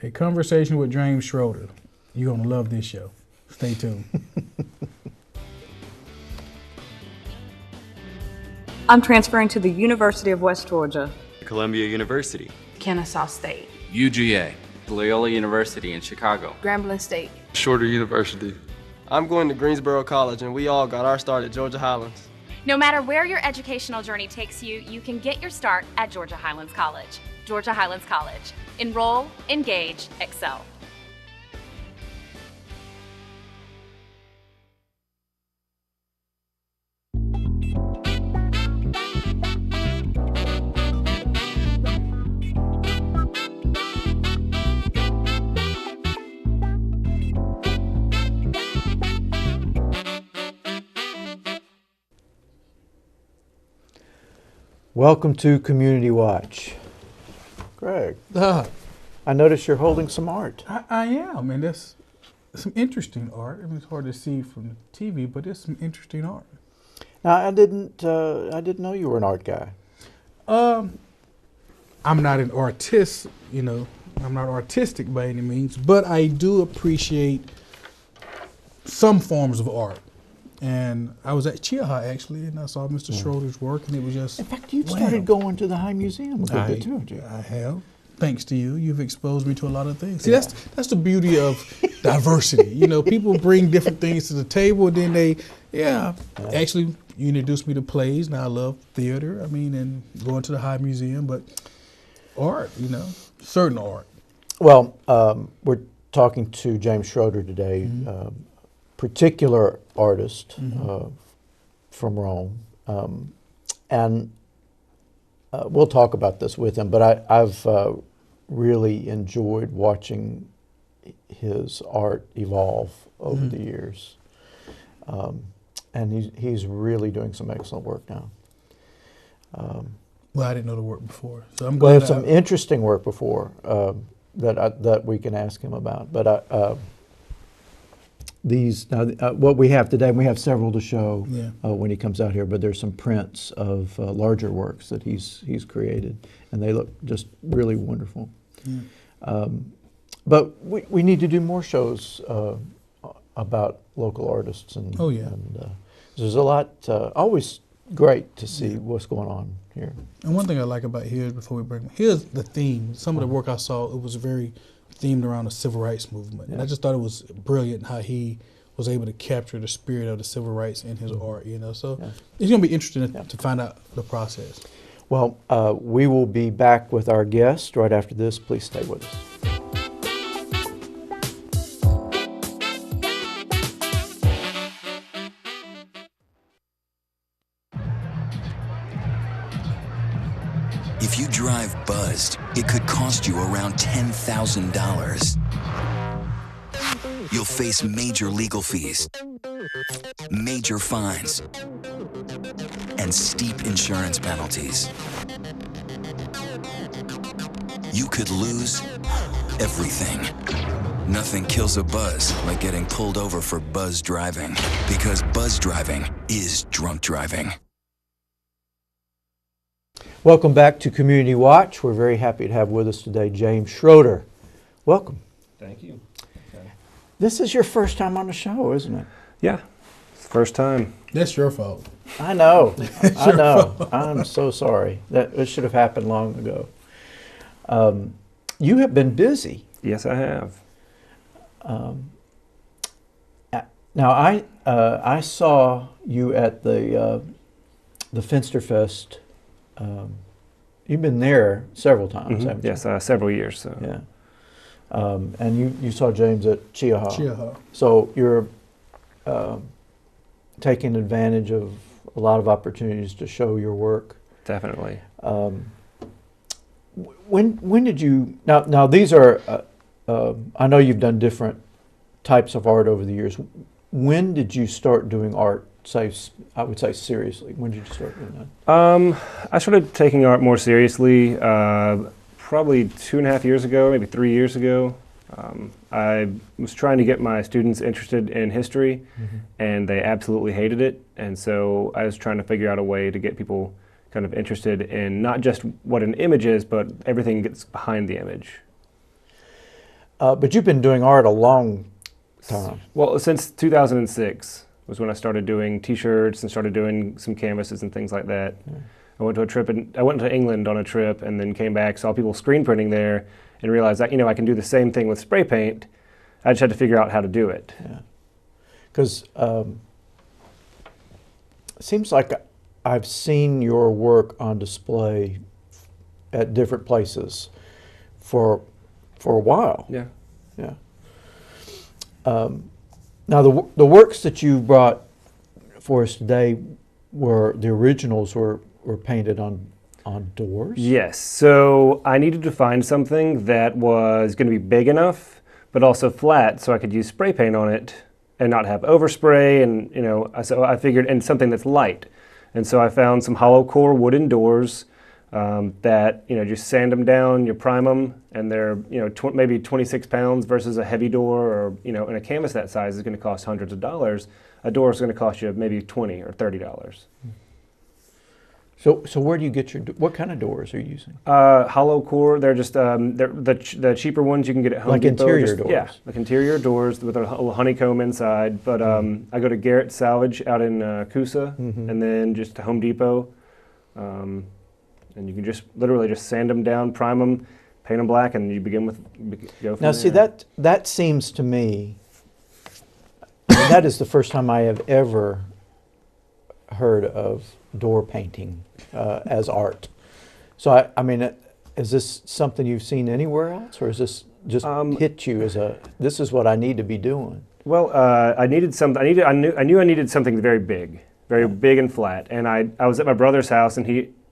A conversation with James Schroeder. You're going to love this show. Stay tuned. I'm transferring to the University of West Georgia. Columbia University. Kennesaw State. UGA. Loyola University in Chicago. Grambling State. Schroeder University. I'm going to Greensboro College, and we all got our start at Georgia Highlands. No matter where your educational journey takes you, you can get your start at Georgia Highlands College. Georgia Highlands College. Enroll, engage, excel. Welcome to Community Watch. Greg, I notice you're holding some art. I am, and there's some interesting art. I mean, it's hard to see from the TV, but there's some interesting art. Now, I didn't know you were an art guy. I'm not an artist, I'm not artistic by any means, but I do appreciate some forms of art. And I was at Chiaha actually, and I saw Mr. Schroeder's work, and it was just. In fact, you've started going to the High Museum a good bit too, haven't you? I have. Thanks to you, you've exposed me to a lot of things. See, that's the beauty of diversity. People bring different things to the table, and then they, actually, you introduced me to plays. Now I love theater. And going to the High Museum, but art, certain art. Well, we're talking to James Schroeder today. Particular artist from Rome, and we'll talk about this with him, but I've really enjoyed watching his art evolve over the years, and he's really doing some excellent work now. Well, I didn't know the work before, so I'm glad. We have some interesting work before that we can ask him about, but what we have today, and we have several to show when he comes out here, but there's some prints of larger works that he's created, and they look just really wonderful. But we need to do more shows about local artists, and there's a lot, always great to see what's going on here. And one thing I like about here, before we bring here's the theme. Some of the work I saw, it was very themed around the civil rights movement. And I just thought it was brilliant how he was able to capture the spirit of the civil rights in his art, So it's going to be interesting to find out the process. Well, we will be back with our guest right after this. Please stay with us. If you drive buzzed, it could cost you around $10,000. You'll face major legal fees, major fines, and steep insurance penalties. You could lose everything. Nothing kills a buzz like getting pulled over for buzz driving, because buzz driving is drunk driving. Welcome back to Community Watch. We're very happy to have with us today James Schroeder. Welcome. Thank you. Okay. This is your first time on the show, isn't it? Yeah, it's the first time. That's your fault. I know. I know. I'm so sorry. It should have happened long ago. You have been busy. Yes, I have. Now, I saw you at the Finsterfest. You've been there several times, haven't you? Yes, several years. So. Yeah. And you saw James at Chiaha. Chiaha. So you're taking advantage of a lot of opportunities to show your work. Definitely. When did you, now these are, I know you've done different types of art over the years. When did you start doing art, I would say seriously? When did you start doing that? I started taking art more seriously probably 2.5 years ago, maybe 3 years ago. I was trying to get my students interested in history, and they absolutely hated it. And so I was trying to figure out a way to get people kind of interested in not just what an image is, but everything gets behind the image. But you've been doing art a long time. Well, since 2006 was when I started doing T-shirts and started doing some canvases and things like that. Yeah. I went to a trip, I went to England on a trip, and then came back, saw people screen printing there, and realized that I can do the same thing with spray paint. I just had to figure out how to do it. Yeah, because it seems like I've seen your work on display at different places for a while. Yeah. Yeah. Now the works that you brought for us today the originals were painted on doors? Yes. So I needed to find something that was going to be big enough, but also flat, so I could use spray paint on it and not have overspray. And so I figured, and something that's light. And so I found some hollow core wooden doors that just sand them down, you prime them, and they're maybe 26 pounds versus a heavy door, or in a canvas that size is going to cost hundreds of dollars. A door is going to cost you maybe $20 or $30. So where do you get what kind of doors are you using? Hollow core. They're just they're the cheaper ones you can get at Home like Depot. Interior doors. Yeah, like interior doors with a little honeycomb inside. But I go to Garrett Salvage out in Coosa, and then just to Home Depot, and you can just literally just sand them down, prime them, paint them black, and you go from now. there. See that seems to me. That is the first time I have ever heard of door painting as art. So I mean, is this something you've seen anywhere else, or is this just hit you as this is what I need to be doing? Well, I needed something. I knew I needed something very big and flat. And I was at my brother's house, and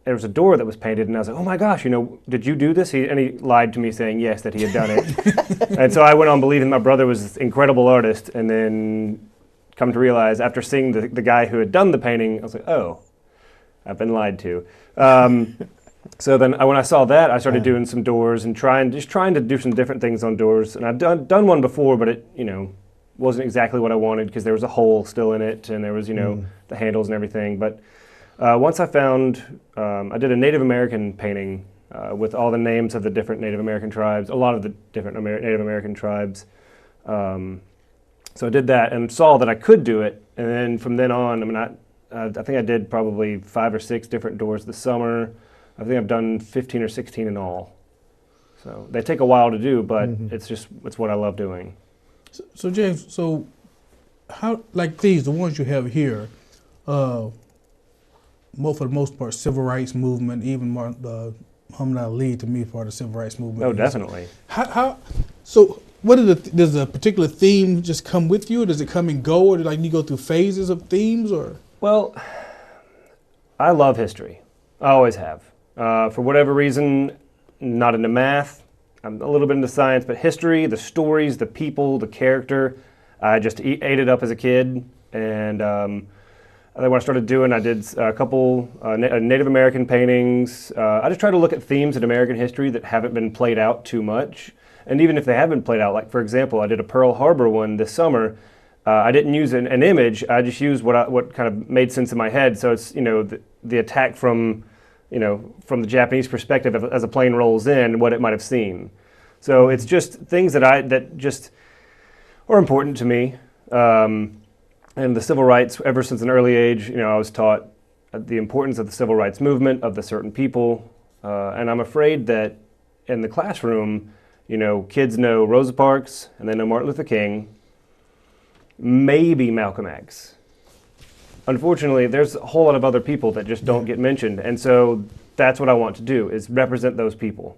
there was a door that was painted, and I was like, oh my gosh, did you do this? And he lied to me saying yes, that he had done it. And so I went on believing my brother was this incredible artist, and then come to realize after seeing the guy who had done the painting, I was like, oh, I've been lied to. So then when I saw that, I started doing some doors and trying to do some different things on doors. And I've done one before, but it wasn't exactly what I wanted, because there was a hole still in it, and there was the handles and everything. But once I found, I did a Native American painting with all the names of the different Native American tribes, a lot of the different Native American tribes. So I did that and saw that I could do it, and then from then on, I think I did probably 5 or 6 different doors this summer. I think I've done 15 or 16 in all. So they take a while to do, but it's what I love doing. So James, how, like these, the ones you have here, for the most part, civil rights movement, even Muhammad Ali to me part of the civil rights movement. Oh, definitely. So what does a particular theme just come with you, or does it come and go, or do you go through phases of themes, or? Well, I love history. I always have. For whatever reason, not into math. I'm a little bit into science, but history, the stories, the people, the character, I just ate it up as a kid. And then what I started doing, I did a couple Native American paintings. I just try to look at themes in American history that haven't been played out too much. And even if they have been played out, like for example, I did a Pearl Harbor one this summer. I didn't use an image. I just used what kind of made sense in my head. So it's the attack from the Japanese perspective as a plane rolls in, what it might have seen. So it's just things that just are important to me. And the civil rights, ever since an early age, I was taught the importance of the civil rights movement, of the certain people. And I'm afraid that in the classroom, kids know Rosa Parks and they know Martin Luther King, maybe Malcolm X. Unfortunately, there's a whole lot of other people that just don't get mentioned, and so that's what I want to do, is represent those people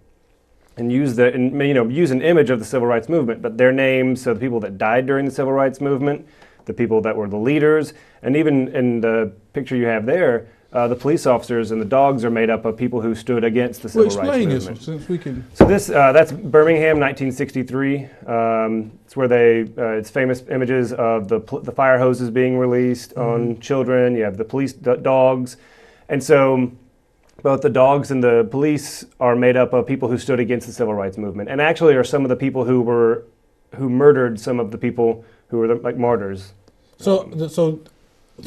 and use an image of the civil rights movement, but their names, so the people that died during the civil rights movement, the people that were the leaders, and even in the picture you have there, the police officers and the dogs are made up of people who stood against the civil rights movement. Explain this, since we can. So that's Birmingham, 1963. It's where it's famous images of the fire hoses being released on children. You have the police dogs, and so both the dogs and the police are made up of people who stood against the civil rights movement, and actually are some of the people who murdered some of the people who were like martyrs. So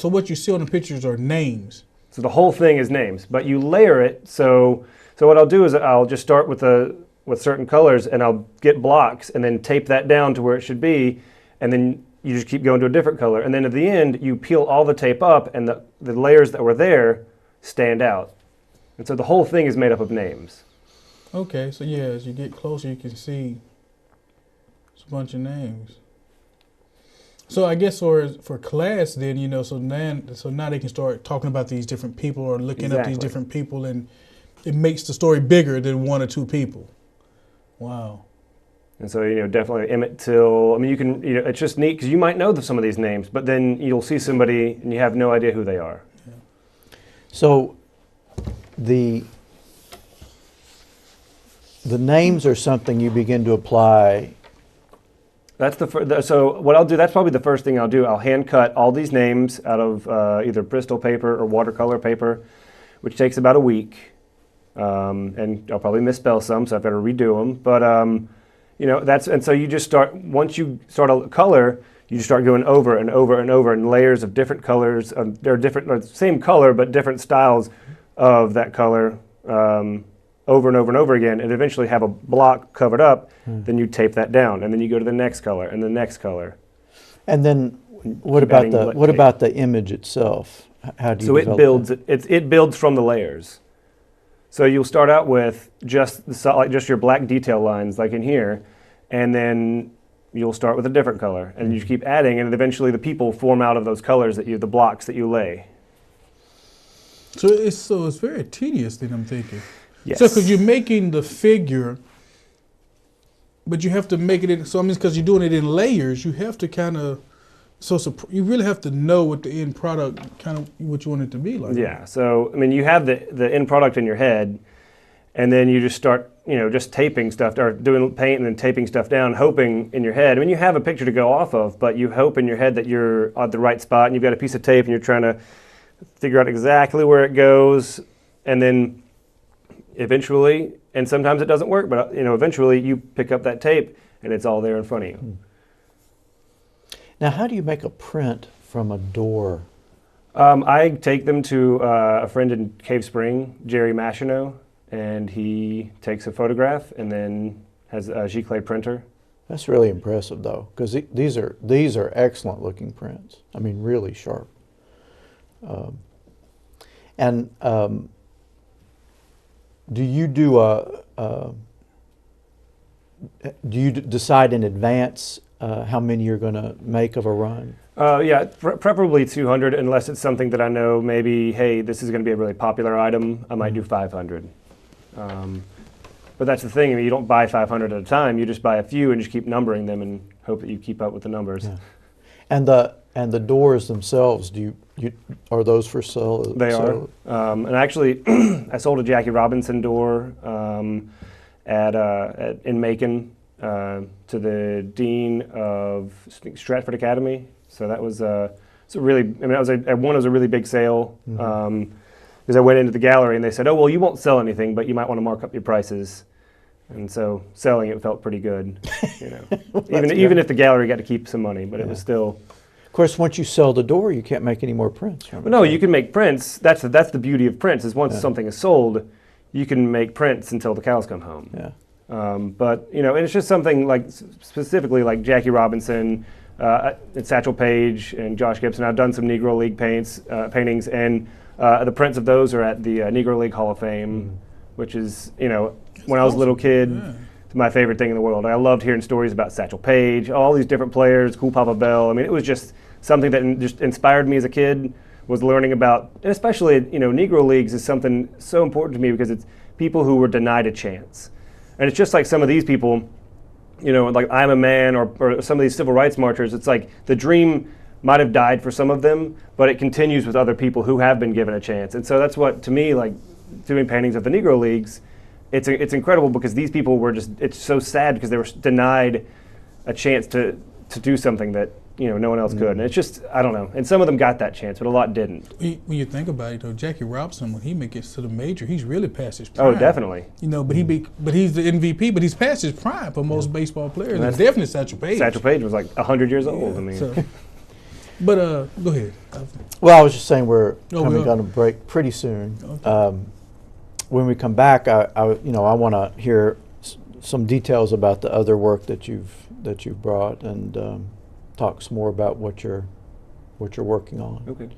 what you see on the pictures are names. So the whole thing is names, but you layer it. So what I'll do is I'll just start with with certain colors, and I'll get blocks and then tape that down to where it should be, and then you just keep going to a different color. And then at the end, you peel all the tape up, and the layers that were there stand out. And so the whole thing is made up of names. Okay, so yeah, as you get closer, you can see it's a bunch of names. So I guess for class, then, you know, so now they can start talking about these different people or looking up these different people, and it makes the story bigger than one or two people. Wow. And so, you know, definitely Emmett Till. I mean, you can, you know, it's just neat because you might know some of these names, but then you'll see somebody and you have no idea who they are. Yeah. So the names are something you begin to apply. That's so what I'll do, that's probably the first thing I'll do. I'll hand cut all these names out of either Bristol paper or watercolor paper, which takes about a week. And I'll probably misspell some, so I've got to redo them. But, you know, and so you just start, once you start a color, you just start going over and over and over in layers of different colors. They're different, same color, but different styles of that color. Over and over and over again, and eventually have a block covered up, then you tape that down, and then you go to the next color and the next color. And then what about the image itself? How do you develop it builds that? It builds from the layers. So you'll start out with just your black detail lines, like in here, and then you'll start with a different color, and you keep adding, and eventually the people form out of those colors the blocks that you lay. So it's very tedious, then, I'm thinking. Yes. So because you're making the figure, but you have to make it in, so I mean, because you're doing it in layers, you have to kind of, you really have to know what the end product, kind of what you want it to be like. Yeah, so I mean, you have the end product in your head, and then you just start, you know, just taping stuff, or doing paint and then taping stuff down, hoping in your head. I mean, you have a picture to go off of, but you hope in your head that you're at the right spot, and you've got a piece of tape, and you're trying to figure out exactly where it goes, and then eventually, and sometimes it doesn't work, but, you know, eventually you pick up that tape and it's all there in front of you. Now, how do you make a print from a door? I take them to a friend in Cave Spring, Jerry Machino, and he takes a photograph and then has a Giclée printer. That's really impressive, though, because these are excellent looking prints. I mean, really sharp. Do you decide in advance how many you're going to make of a run? Yeah, preferably 200, unless it's something that I know maybe, hey, this is going to be a really popular item. I might do 500. But that's the thing. I mean, you don't buy 500 at a time. You just buy a few and just keep numbering them and hope that you keep up with the numbers. Yeah. And the doors themselves, are those for sale? They are. And actually, I sold a Jackie Robinson door in Macon to the dean of Stratford Academy. So that was one was a really big sale. Because I went into the gallery and they said, "Oh, well, you won't sell anything, but you might want to mark up your prices." And so selling it felt pretty good, you know. even if the gallery got to keep some money, but it was still. Of course, once you sell the door, you can't make any more prints from it. No, you can make prints. That's the beauty of prints, is once something is sold, you can make prints until the cows come home. Yeah. But, you know, and it's just something like, specifically like Jackie Robinson, and Satchel Paige, and Josh Gibson. I've done some Negro League paintings, and the prints of those are at the Negro League Hall of Fame, which is, you know, when I was a little kid, it's my favorite thing in the world. I loved hearing stories about Satchel Paige, all these different players, Cool Papa Bell. I mean, it was just something that just inspired me as a kid, was learning about, and especially, you know, Negro Leagues is something so important to me because it's people who were denied a chance. And it's just like some of these people, you know, like I'm a Man or some of these civil rights marchers, it's like the dream might have died for some of them, but it continues with other people who have been given a chance. And so that's what, to me, like doing paintings of the Negro Leagues, it's incredible because these people were just, it's so sad because they were denied a chance to do something that, you know, no one else could. And it's just, I don't know. And some of them got that chance, but a lot didn't. When you think about it, though, Jackie Robinson, when he gets to the major, he's really past his prime. Oh, definitely. You know, but he's the MVP, but he's past his prime for most baseball players. And definitely Satchel Paige. Satchel Paige was like 100 years old. I mean. So, but go ahead. Well, I was just saying we're coming on a break pretty soon. Okay. When we come back, I want to hear some details about the other work that you've brought, and talk some more about what you're working on. Okay.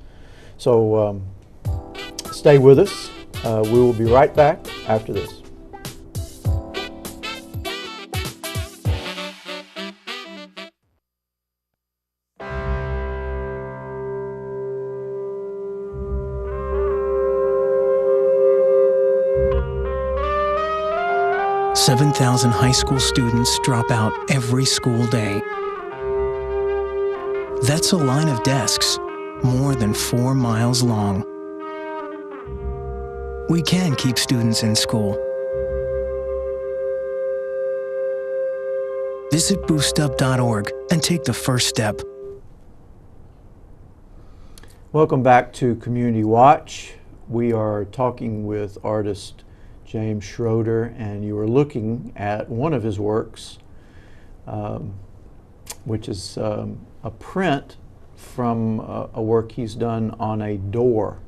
So stay with us. We will be right back after this. Seven 7,000 high school students drop out every school day. That's a line of desks more than 4 miles long. We can keep students in school. Visit boostup.org and take the first step. Welcome back to Community Watch. We are talking with artist James Schroeder, and you are looking at one of his works, which is a print from a work he's done on a door.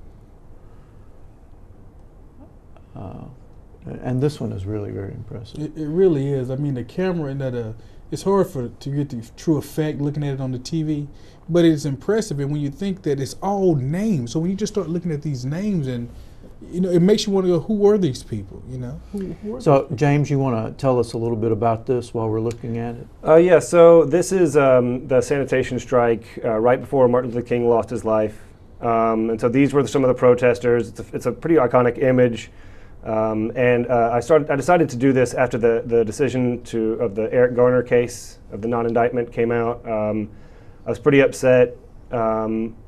And this one is really very impressive. It really is. I mean, the camera and that it's hard to get the true effect looking at it on the TV, but it's impressive. And when you think that it's all names, so when you just start looking at these names, and it makes you want to go, who were these people? So, James, you want to tell us a little bit about this while we're looking at it? Yeah, so this is the sanitation strike right before Martin Luther King lost his life. And so these were some of the protesters. It's a pretty iconic image. I decided to do this after the decision of the Eric Garner case of the non-indictment came out. I was pretty upset.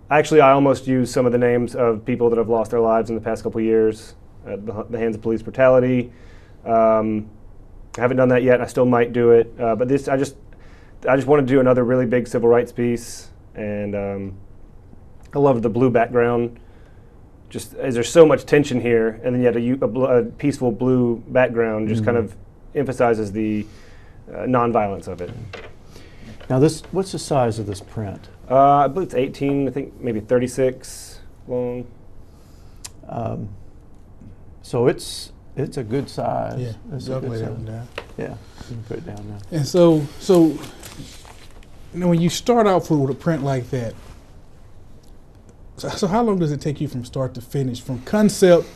Actually, I almost used some of the names of people that have lost their lives in the past couple of years at the hands of police brutality. I haven't done that yet. I still might do it, but I just want to do another really big civil rights piece, and I love the blue background. Just as there's so much tension here, and then yet a peaceful blue background just kind of emphasizes the nonviolence of it. Now, what's the size of this print? I believe it's 18, I think maybe 36 long. So it's a good size. Yeah, it's you a can good lay that size. one down. Yeah, you can put it down now. And so when you start out with a print like that, so how long does it take you from start to finish, from concept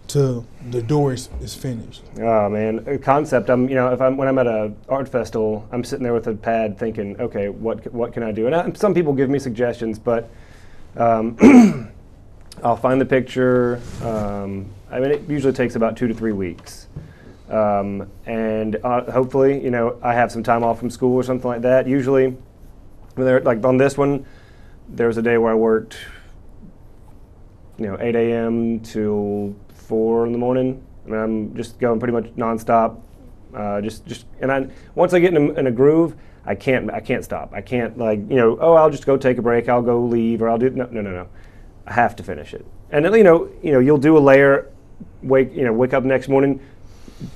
to the door is finished? Oh man, a concept. When I'm at a art festival, I'm sitting there with a pad thinking, okay, what can I do? And some people give me suggestions, but I'll find the picture. It usually takes about 2 to 3 weeks, and hopefully, I have some time off from school or something like that. Usually, like on this one, there was a day where I worked 8 a.m. till 4 in the morning. I mean, I'm just going pretty much nonstop. Once I get in a groove, I can't stop. I can't I'll just go take a break. I'll go leave, or I'll do no. I have to finish it. And then you'll do a layer, wake up next morning,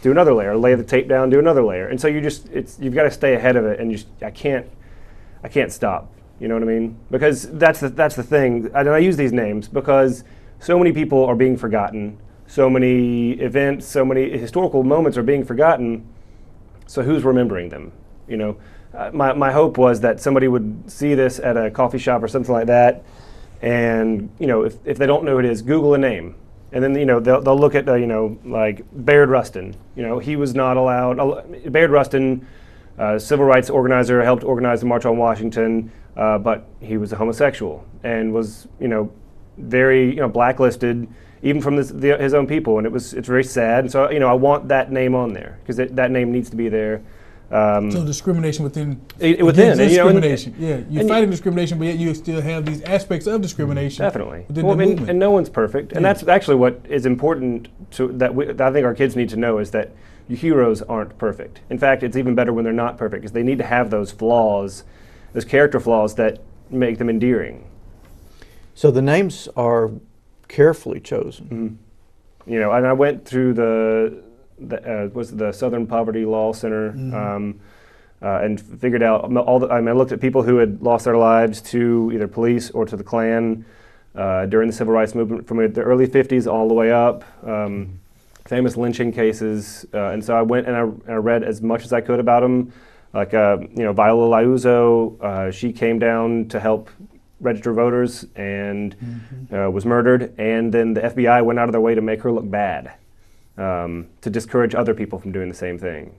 do another layer, lay the tape down, do another layer, and so you've got to stay ahead of it, and I can't stop. You know what I mean? Because that's the thing. And I use these names because so many people are being forgotten. So many events, so many historical moments are being forgotten. So who's remembering them? My hope was that somebody would see this at a coffee shop or something like that, and if they don't know who it is, Google a name, and then they'll look at like Bayard Rustin. He was not allowed. Bayard Rustin, civil rights organizer, helped organize the March on Washington. But he was a homosexual and was, very, blacklisted, even from his own people, and it's very sad. And so, I want that name on there because that name needs to be there. So discrimination within discrimination. You're fighting discrimination, but yet you still have these aspects of discrimination. Definitely. And no one's perfect, and that's actually what is important that I think our kids need to know is that your heroes aren't perfect. In fact, it's even better when they're not perfect because they need to have those flaws. Those character flaws that make them endearing. So the names are carefully chosen. Mm-hmm. And I went through the Southern Poverty Law Center, and figured out I looked at people who had lost their lives to either police or to the Klan during the Civil Rights Movement from the early 50s all the way up. famous lynching cases, and so I went and I read as much as I could about them. Like Viola Liuzzo, she came down to help register voters and was murdered, and then the FBI went out of their way to make her look bad, to discourage other people from doing the same thing.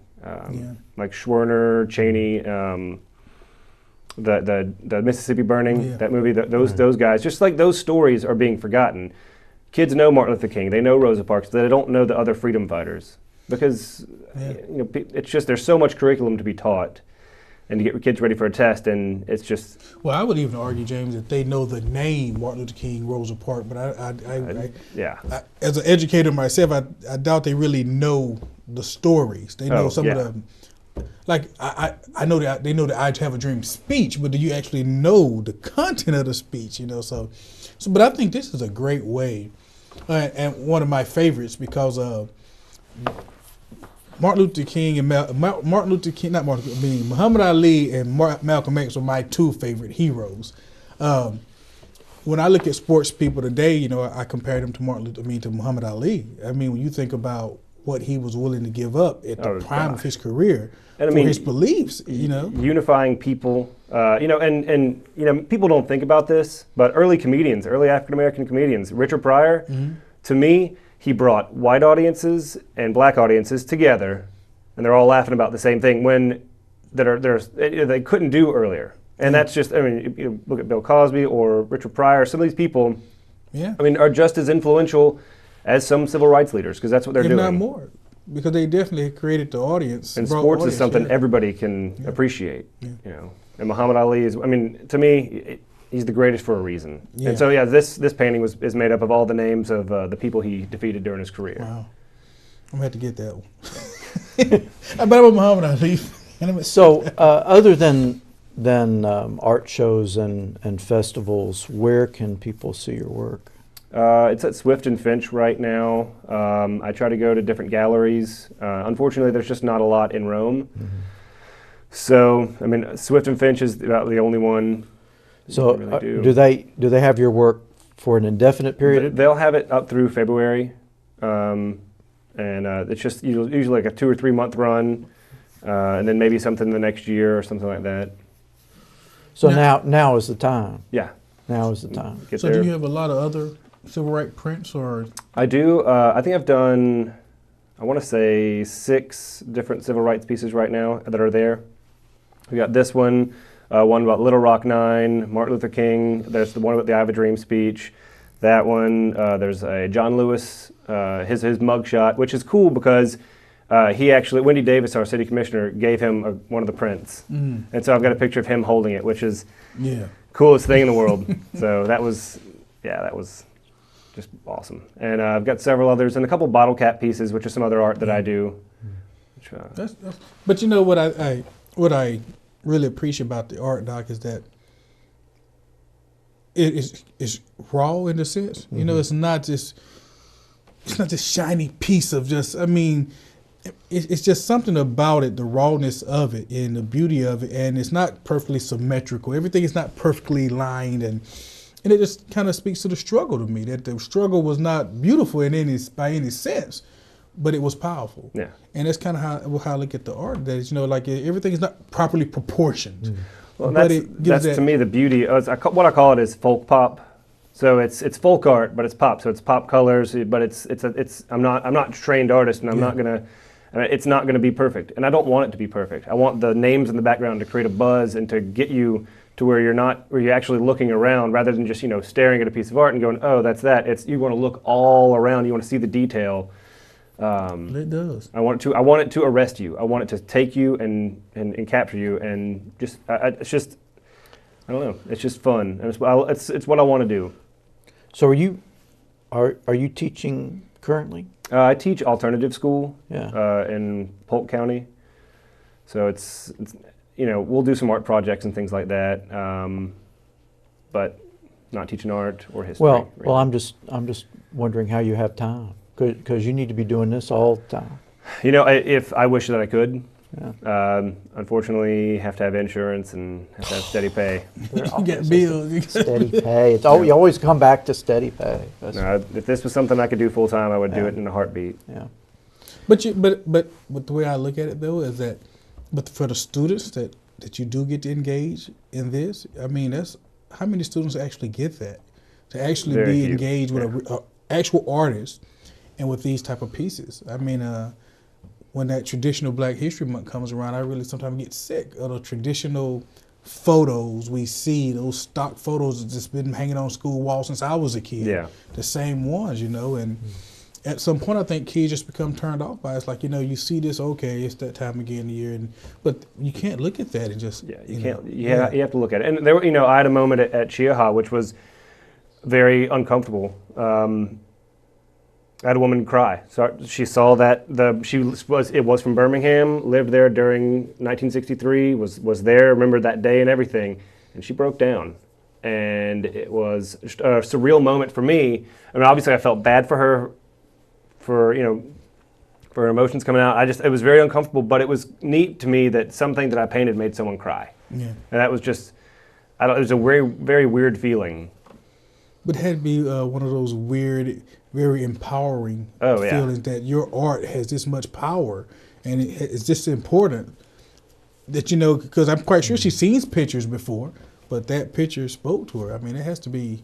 Like Schroeder, Cheney, the Mississippi Burning, that movie, those guys, just like those stories are being forgotten. Kids know Martin Luther King, they know Rosa Parks, they don't know the other freedom fighters because it's just there's so much curriculum to be taught and to get kids ready for a test, and it's just. Well, I would even argue, James, that they know the name Martin Luther King, Rosa Parks, but I as an educator myself, I doubt they really know the stories. They know some of the. Like I know that they know the "I Have a Dream" speech, but do you actually know the content of the speech? So but I think this is a great way, and one of my favorites because Martin Luther King and Muhammad Ali and Malcolm X were my two favorite heroes. When I look at sports people today, I compare them to Muhammad Ali. I mean, when you think about what he was willing to give up at the prime of his career and for his beliefs, unifying people, and people don't think about this, but early African American comedians, Richard Pryor, to me, he brought white audiences and black audiences together, and they're all laughing about the same thing they couldn't do earlier. And that's just, you look at Bill Cosby or Richard Pryor, some of these people, are just as influential as some civil rights leaders, because that's what they're doing. If not more, because they definitely created the audience. And sports is something everybody can appreciate. And Muhammad Ali is, to me, he's the greatest for a reason. And so, this painting is made up of all the names of the people he defeated during his career. Wow. I'm going to have to get that one. But I'm a Muhammad Ali. So, other than art shows and festivals, where can people see your work? It's at Swift and Finch right now. I try to go to different galleries. Unfortunately, there's just not a lot in Rome. So, Swift and Finch is about the only one. So, really do they have your work for an indefinite period? They'll have it up through February, and it's just usually like a 2 or 3 month run, and then maybe something the next year or something like that. So now is the time. Yeah. Now is the time. So do you have a lot of other civil rights prints, or? I do. I think I've done, I want to say 6 different civil rights pieces right now that are there. We got this one about Little Rock 9, Martin Luther King. There's the one about the I Have a Dream speech. That one. There's a John Lewis, his mugshot, which is cool because he actually, Wendy Davis, our city commissioner, gave him one of the prints. And so I've got a picture of him holding it, which is coolest thing in the world. So that was just awesome. And I've got several others and a couple bottle cap pieces, which is some other art that I do. Which, but what I really appreciate about the art, Doc, is that it's raw in a sense. It's not this shiny piece of just. It's just something about it, the rawness of it and the beauty of it, and it's not perfectly symmetrical. Everything is not perfectly lined, and it just kind of speaks to the struggle to me. That the struggle was not beautiful by any sense, but it was powerful. Yeah. And that's kind of how I look at the art. That is, like everything is not properly proportioned. Well, that's to me the beauty. What I call it is folk pop. So it's folk art, but it's pop. So it's pop colors, but it's. I'm not a trained artist, and I'm not gonna. It's not going to be perfect, and I don't want it to be perfect. I want the names in the background to create a buzz and to get you to where you're actually looking around rather than just staring at a piece of art and going, oh, that's that. You want to look all around. You want to see the detail. It does. I want it to arrest you. I want it to take you and capture you, and just it's just I don't know. It's just fun, and it's what I want to do. So are you teaching currently? I teach alternative school Yeah. In Polk County. So it's we'll do some art projects and things like that, but not teaching art or history. Well, really. I'm just wondering how you have time, because you need to be doing this all the time. If I wish that I could, Unfortunately, have to have insurance and have to have steady pay. You get bills. Steady pay. You always come back to steady pay. No, if this was something I could do full time, I would do it in a heartbeat. Yeah. But the way I look at it though is that, but for the students that you do get to engage in this, I mean, that's how many students actually get that, to actually Very be few. engaged with an actual artist and with these type of pieces. I mean, when that traditional Black History Month comes around, I really sometimes get sick of the traditional photos we see, those stock photos that's just been hanging on school walls since I was a kid. Yeah. The same ones, you know, and at some point I think kids just become turned off by it. It's like, you know, you see this, okay, it's that time again of the year, but you can't look at that and just, you can't. You have to look at it. And there, I had a moment at Chiaha which was very uncomfortable. I had a woman cry. So she saw that it was from Birmingham, lived there during 1963, was there, remembered that day and everything, and she broke down. And it was a surreal moment for me. I mean, obviously I felt bad for her, for her emotions coming out. It was very uncomfortable, but it was neat to me that something that I painted made someone cry. Yeah. And that was just, it was a very, very weird feeling. But it had to be one of those weird, very empowering feelings that your art has this much power, and it's just important that, you know, because I'm quite sure she's seen pictures before, but that picture spoke to her. I mean, it has to be.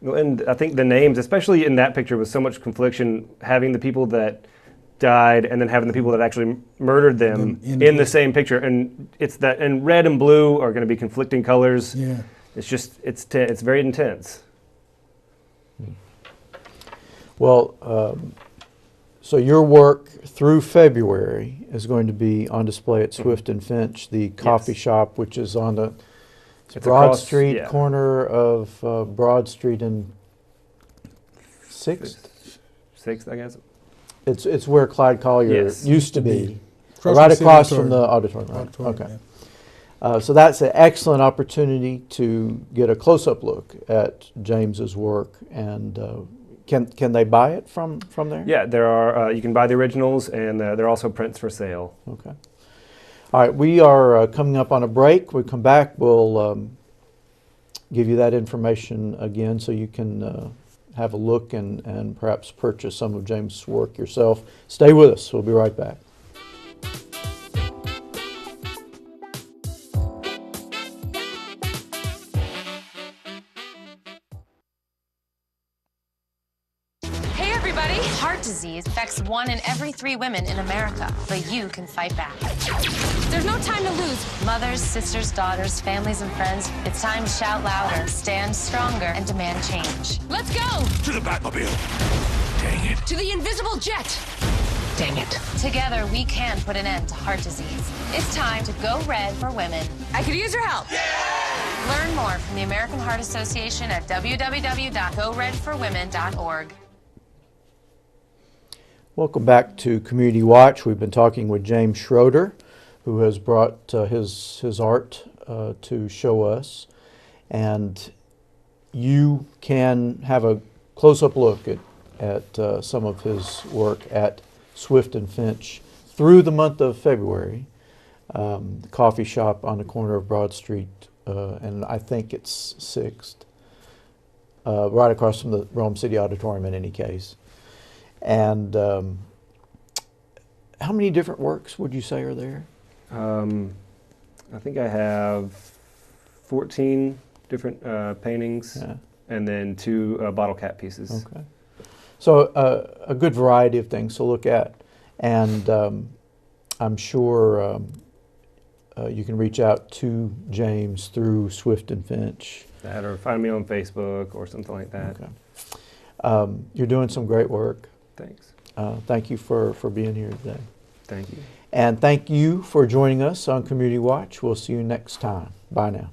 Well, and I think the names, especially in that picture, was so much confliction, having the people that died and then having the people that actually murdered them in the same picture, and it's that, and red and blue are going to be conflicting colors. Yeah. It's just, it's very intense. Well, so your work through February is going to be on display at Swift and Finch, the coffee shop, which is on the Broad Street corner of Broad Street and 6th? 6th, I guess. It's where Clyde Collier used to be, right right across from the auditorium. Right? Okay. Yeah. So that's an excellent opportunity to get a close-up look at James's work. And can they buy it from there? Yeah, there are. You can buy the originals, and there are also prints for sale. Okay. All right, we are coming up on a break. We come back, we'll give you that information again so you can have a look and perhaps purchase some of James' work yourself. Stay with us. We'll be right back. Heart disease affects 1 in every 3 women in America, but you can fight back. There's no time to lose. Mothers, sisters, daughters, families, and friends, it's time to shout louder, stand stronger, and demand change. Let's go! To the Batmobile. Dang it. To the invisible jet. Dang it. Together, we can put an end to heart disease. It's time to go red for women. I could use your help. Yeah! Learn more from the American Heart Association at www.goredforwomen.org. Welcome back to Community Watch. We've been talking with James Schroeder, who has brought his art to show us. And you can have a close-up look at some of his work at Swift and Finch through the month of February. The coffee shop on the corner of Broad Street, and I think it's 6th, right across from the Rome City Auditorium in any case. And how many different works would you say are there? I think I have 14 different paintings, and then 2 bottle cap pieces. Okay. So a good variety of things to look at. And I'm sure you can reach out to James through Swift and Finch. That, or find me on Facebook or something like that. Okay. You're doing some great work. Thanks. Thank you for being here today. Thank you. And thank you for joining us on Community Watch. We'll see you next time. Bye now.